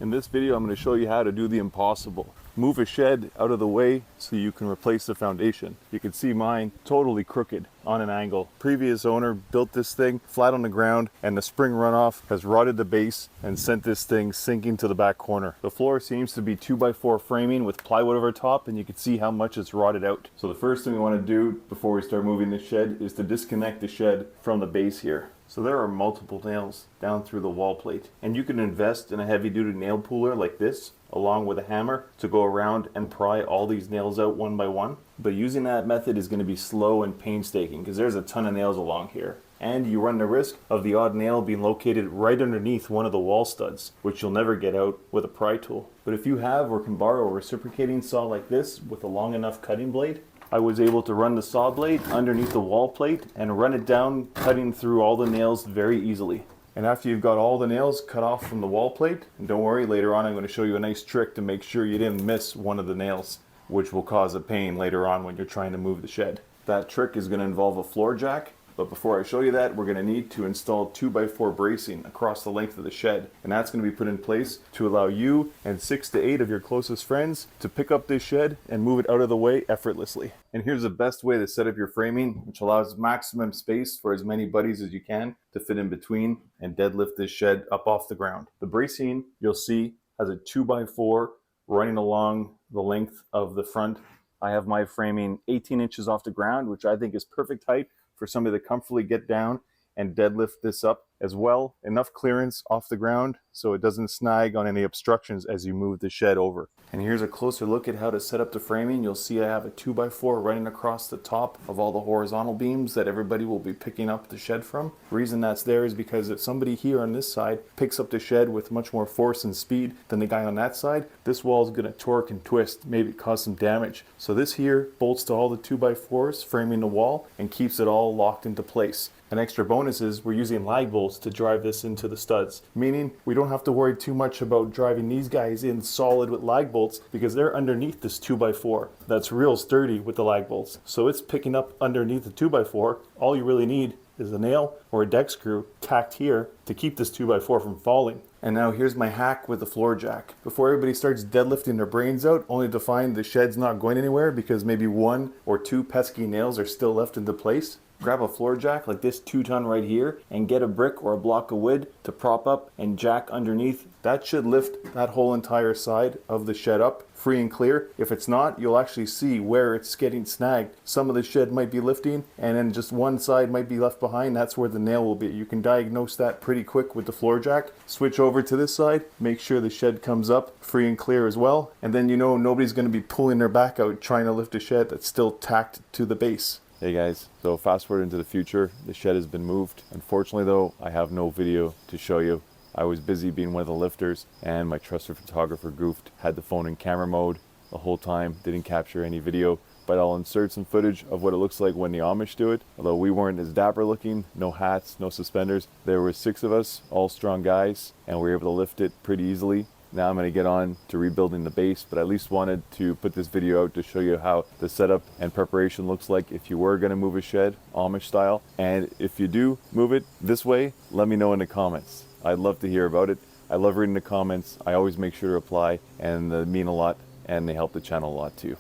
In this video, I'm going to show you how to do the impossible. Move a shed out of the way so you can replace the foundation. You can see mine totally crooked on an angle. Previous owner built this thing flat on the ground and the spring runoff has rotted the base and sent this thing sinking to the back corner. The floor seems to be 2x4 framing with plywood over top, and you can see how much it's rotted out. So the first thing we want to do before we start moving this shed is to disconnect the shed from the base here. So there are multiple nails down through the wall plate, and you can invest in a heavy-duty nail puller like this along with a hammer to go around and pry all these nails out one by one. But using that method is going to be slow and painstaking because there's a ton of nails along here, and you run the risk of the odd nail being located right underneath one of the wall studs, which you'll never get out with a pry tool. But if you have or can borrow a reciprocating saw like this with a long enough cutting blade, I was able to run the saw blade underneath the wall plate and run it down, cutting through all the nails very easily. And after you've got all the nails cut off from the wall plate, and don't worry, later on I'm going to show you a nice trick to make sure you didn't miss one of the nails, which will cause a pain later on when you're trying to move the shed. That trick is going to involve a floor jack. But before I show you that, we're going to need to install 2x4 bracing across the length of the shed. And that's going to be put in place to allow you and 6 to 8 of your closest friends to pick up this shed and move it out of the way effortlessly. And here's the best way to set up your framing, which allows maximum space for as many buddies as you can to fit in between and deadlift this shed up off the ground. The bracing, you'll see, has a 2x4 running along the length of the front. I have my framing 18 inches off the ground, which I think is perfect height for somebody to comfortably get down and deadlift this up as well. Enough clearance off the ground so it doesn't snag on any obstructions as you move the shed over. And here's a closer look at how to set up the framing. You'll see I have a 2x4 running across the top of all the horizontal beams that everybody will be picking up the shed from. The reason that's there is because if somebody here on this side picks up the shed with much more force and speed than the guy on that side, this wall is going to torque and twist, maybe cause some damage. So this here bolts to all the 2x4s framing the wall and keeps it all locked into place. An extra bonus is we're using lag bolts to drive this into the studs, meaning we don't have to worry too much about driving these guys in solid with lag bolts because they're underneath this 2x4 that's real sturdy with the lag bolts. So it's picking up underneath the 2x4. All you really need is a nail or a deck screw tacked here to keep this 2x4 from falling. And now here's my hack with the floor jack. Before everybody starts deadlifting their brains out only to find the shed's not going anywhere because maybe 1 or 2 pesky nails are still left into place, grab a floor jack like this 2-ton right here and get a brick or a block of wood to prop up and jack underneath. That should lift that whole entire side of the shed up free and clear. If it's not, you'll actually see where it's getting snagged. Some of the shed might be lifting and then just one side might be left behind. That's where the nail will be. You can diagnose that pretty quick with the floor jack. Switch over to this side, make sure the shed comes up free and clear as well, and then you know nobody's going to be pulling their back out trying to lift a shed that's still tacked to the base. Hey guys, so fast forward into the future, the shed has been moved. Unfortunately though, I have no video to show you. I was busy being one of the lifters and my trusted photographer goofed, had the phone in camera mode the whole time, didn't capture any video, but I'll insert some footage of what it looks like when the Amish do it. Although we weren't as dapper looking, no hats, no suspenders. There were 6 of us, all strong guys, and we were able to lift it pretty easily. Now I'm going to get on to rebuilding the base, but I at least wanted to put this video out to show you how the setup and preparation looks like if you were going to move a shed Amish style. And if you do move it this way, let me know in the comments. I'd love to hear about it. I love reading the comments. I always make sure to reply, and they mean a lot and they help the channel a lot too.